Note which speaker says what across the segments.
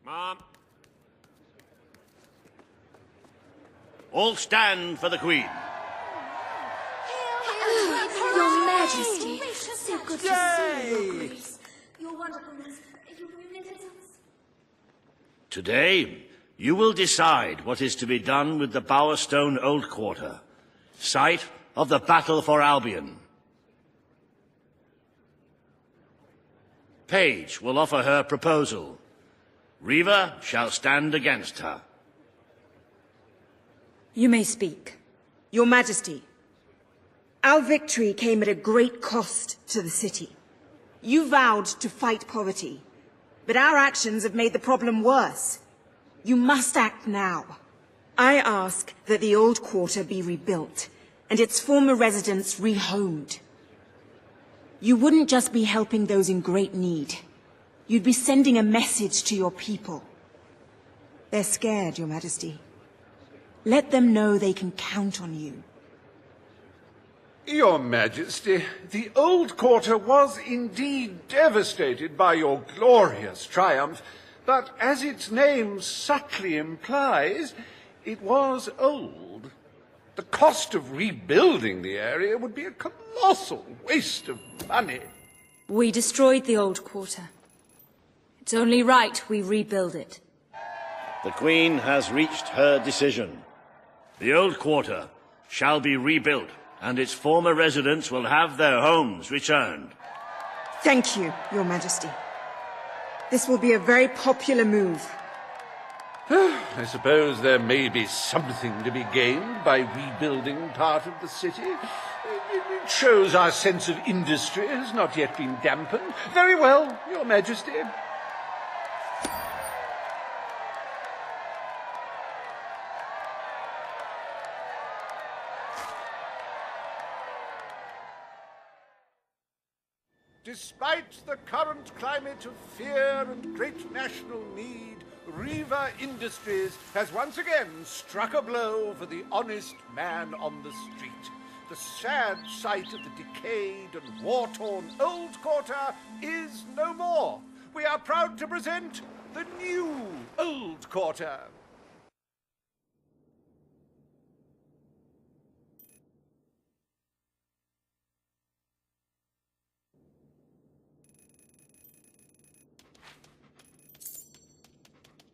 Speaker 1: Mom. All stand for the Queen.
Speaker 2: Your Majesty, so good to see you, Your Grace. Your wonderfulness, your munificence.
Speaker 1: Today, you will decide what is to be done with the Bowerstone Old Quarter, site of the battle for Albion. Paige will offer her proposal. Reva shall stand against her.
Speaker 3: You may speak. Your Majesty, our victory came at a great cost to the city. You vowed to fight poverty, but our actions have made the problem worse. You must act now. I ask that the old quarter be rebuilt, and its former residents rehomed. You wouldn't just be helping those in great need. You'd be sending a message to your people. They're scared, Your Majesty. Let them know they can count on you.
Speaker 4: Your Majesty, the old quarter was indeed devastated by your glorious triumph, but as its name subtly implies, it was old. The cost of rebuilding the area would be a colossal waste of money.
Speaker 3: We destroyed the old quarter. It's only right we rebuild it.
Speaker 1: The Queen has reached her decision. The old quarter shall be rebuilt, and its former residents will have their homes returned.
Speaker 3: Thank you, Your Majesty. This will be a very popular move.
Speaker 4: I suppose there may be something to be gained by rebuilding part of the city. It shows our sense of industry has not yet been dampened. Very well, Your Majesty. Despite the current climate of fear and great national need, Reva Industries has once again struck a blow for the honest man on the street. The sad sight of the decayed and war-torn old quarter is no more. We are proud to present the new old quarter.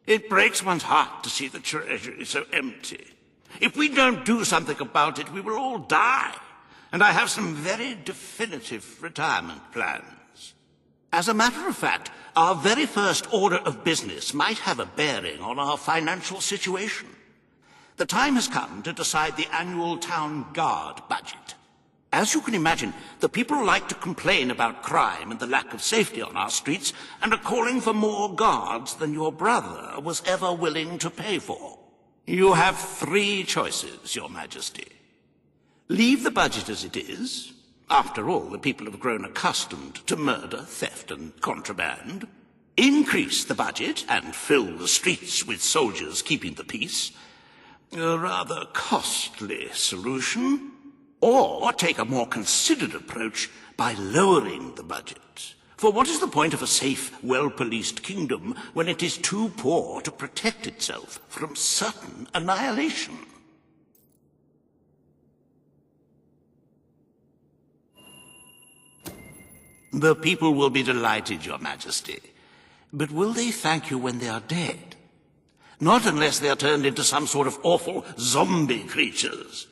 Speaker 5: It breaks one's heart to see the treasury so empty. If we don't do something about it, we will all die. And I have some very definitive retirement plans. As a matter of fact, our very first order of business might have a bearing on our financial situation. The time has come to decide the annual town guard budget. As you can imagine, the people like to complain about crime and the lack of safety on our streets and are calling for more guards than your brother was ever willing to pay for. You have 3 choices, Your Majesty. Leave the budget as it is. After all, the people have grown accustomed to murder, theft, and contraband. Increase the budget and fill the streets with soldiers keeping the peace. A rather costly solution. Or take a more considered approach by lowering the budget. For what is the point of a safe, well-policed kingdom when it is too poor to protect itself from certain annihilation? The people will be delighted, Your Majesty. But will they thank you when they are dead? Not unless they are turned into some sort of awful zombie creatures.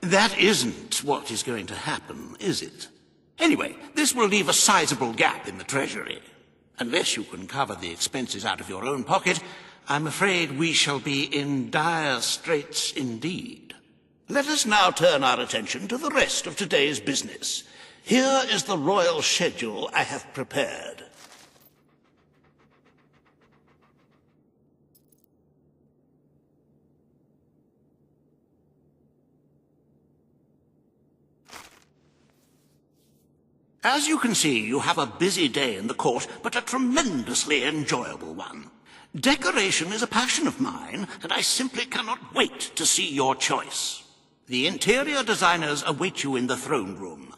Speaker 5: That isn't what is going to happen, is it? Anyway, this will leave a sizable gap in the treasury. Unless you can cover the expenses out of your own pocket, I'm afraid we shall be in dire straits indeed. Let us now turn our attention to the rest of today's business. Here is the royal schedule I have prepared. As you can see, you have a busy day in the court, but a tremendously enjoyable one. Decoration is a passion of mine, and I simply cannot wait to see your choice. The interior designers await you in the throne room.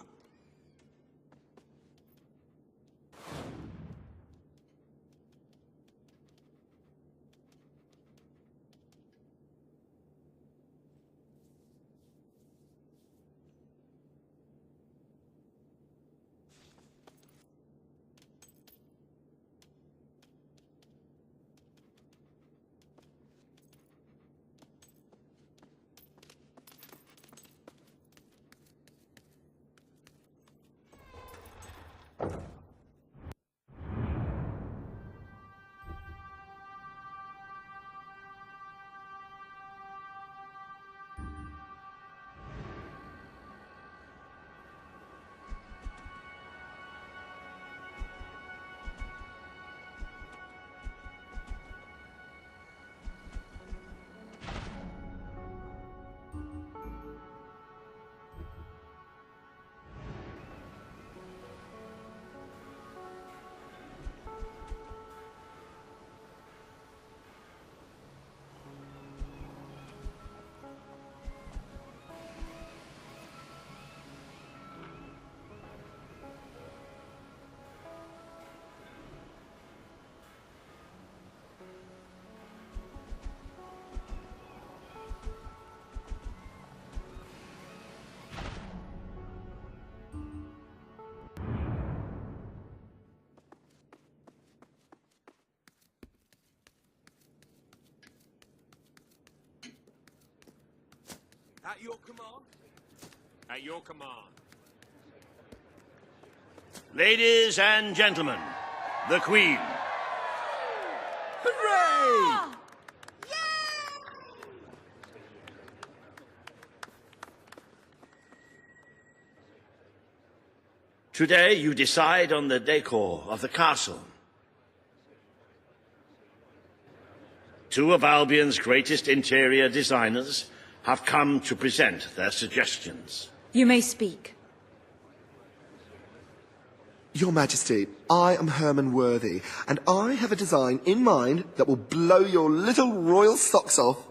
Speaker 6: At your command. At your command.
Speaker 1: Ladies and gentlemen, the Queen.
Speaker 6: Hooray!
Speaker 1: Today you decide on the decor of the castle. Two of Albion's greatest interior designers have come to present their suggestions.
Speaker 7: You may speak.
Speaker 8: Your Majesty, I am Herman Worthy, and I have a design in mind that will blow your little royal socks off.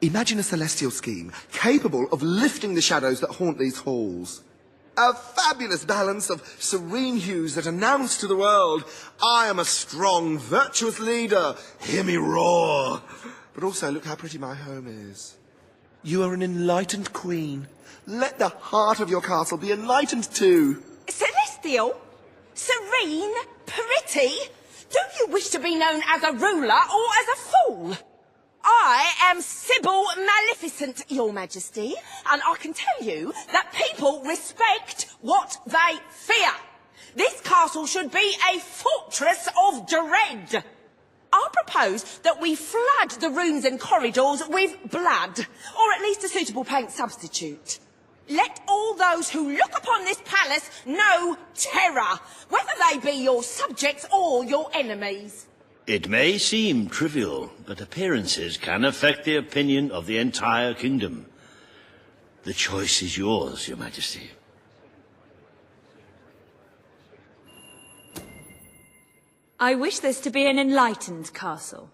Speaker 8: Imagine a celestial scheme capable of lifting the shadows that haunt these halls. A fabulous balance of serene hues that announce to the world, I am a strong, virtuous leader. Hear me roar. But also, look how pretty my home is. You are an enlightened queen. Let the heart of your castle be enlightened too.
Speaker 3: Celestial? Serene? Pretty? Do you wish to be known as a ruler or as a fool? I am Sybil Maleficent, Your Majesty, and I can tell you that people respect what they fear. This castle should be a fortress of dread. I propose that we flood the rooms and corridors with blood, or at least a suitable paint substitute. Let all those who look upon this palace know terror, whether they be your subjects or your enemies.
Speaker 1: It may seem trivial, but appearances can affect the opinion of the entire kingdom. The choice is yours, Your Majesty.
Speaker 7: I wish this to be an enlightened castle.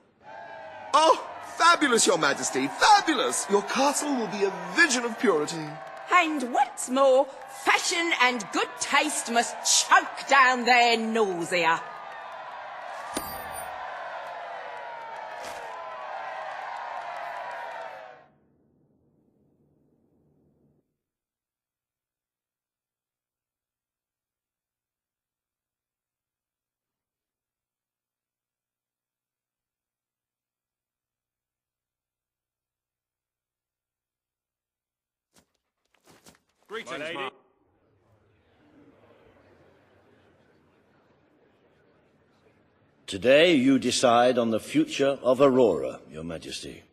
Speaker 8: Oh, fabulous, Your Majesty, fabulous! Your castle will be a vision of purity.
Speaker 3: And what's more, fashion and good taste must choke down their nausea.
Speaker 6: Greetings, Ma.
Speaker 1: Today you decide on the future of Aurora, Your Majesty.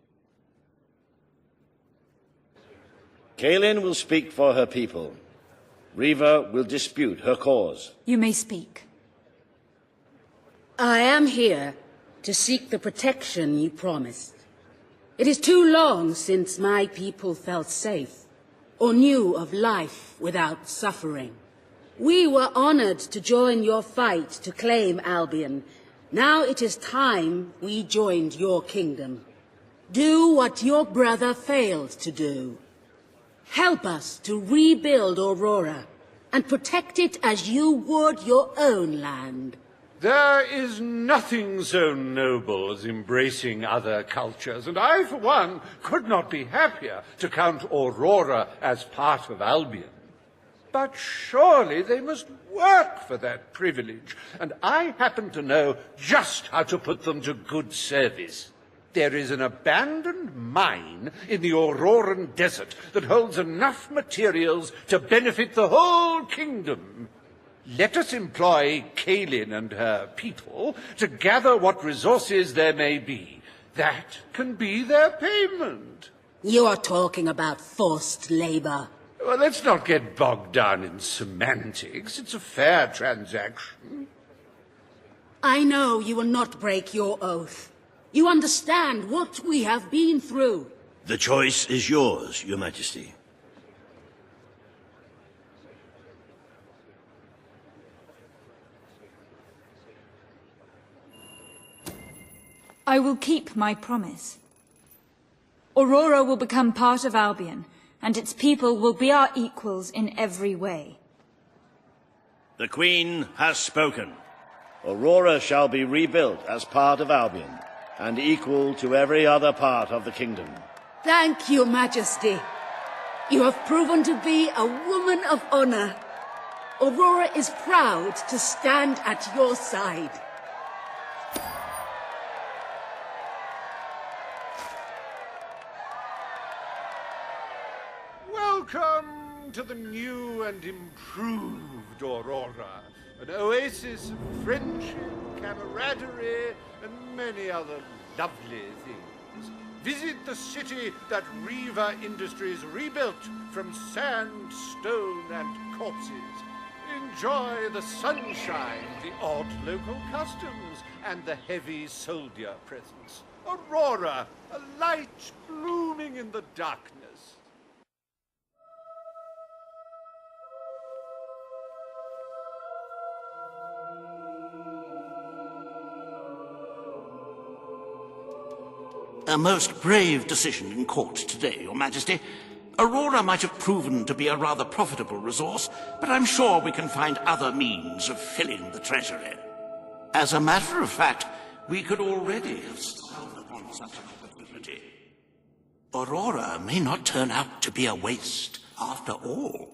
Speaker 1: Kaelin will speak for her people. Riva will dispute her cause.
Speaker 7: You may speak.
Speaker 9: I am here to seek the protection you promised. It is too long since my people felt safe or knew of life without suffering. We were honored to join your fight to claim Albion. Now it is time we joined your kingdom. Do what your brother failed to do. Help us to rebuild Aurora and protect it as you would your own land.
Speaker 4: There is nothing so noble as embracing other cultures, and I, for one, could not be happier to count Aurora as part of Albion. But surely they must work for that privilege, and I happen to know just how to put them to good service. There is an abandoned mine in the Auroran desert that holds enough materials to benefit the whole kingdom. Let us employ Kaelin and her people to gather what resources there may be. That can be their payment.
Speaker 9: You are talking about forced labor.
Speaker 4: Well, let's not get bogged down in semantics. It's a fair transaction.
Speaker 9: I know you will not break your oath. You understand what we have been through.
Speaker 1: The choice is yours, Your Majesty.
Speaker 7: I will keep my promise. Aurora will become part of Albion, and its people will be our equals in every way.
Speaker 1: The Queen has spoken. Aurora shall be rebuilt as part of Albion, and equal to every other part of the kingdom.
Speaker 9: Thank you, Majesty. You have proven to be a woman of honor. Aurora is proud to stand at your side.
Speaker 4: Welcome to the new and improved Aurora, an oasis of friendship, camaraderie, and many other lovely things. Visit the city that Riva Industries rebuilt from sand, stone, and corpses. Enjoy the sunshine, the odd local customs, and the heavy soldier presence. Aurora, a light blooming in the darkness.
Speaker 5: A most brave decision in court today, Your Majesty. Aurora might have proven to be a rather profitable resource, but I'm sure we can find other means of filling the treasury. As a matter of fact, we could already have stumbled upon such an opportunity. Aurora may not turn out to be a waste after all.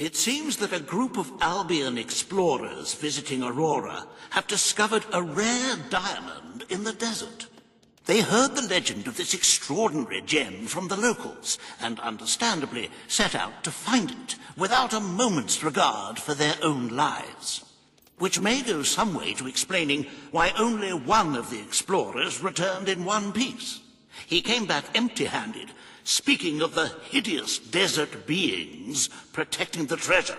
Speaker 5: It seems that a group of Albion explorers visiting Aurora have discovered a rare diamond in the desert. They heard the legend of this extraordinary gem from the locals, and understandably set out to find it, without a moment's regard for their own lives. Which may go some way to explaining why only one of the explorers returned in one piece. He came back empty-handed, speaking of the hideous desert beings protecting the treasure.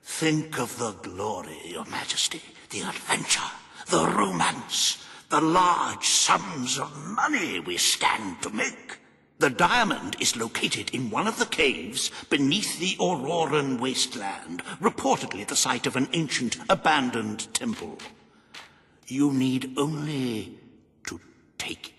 Speaker 5: Think of the glory, Your Majesty, the adventure, the romance, the large sums of money we stand to make. The diamond is located in one of the caves beneath the Auroran wasteland, reportedly the site of an ancient, abandoned temple. You need only to take it.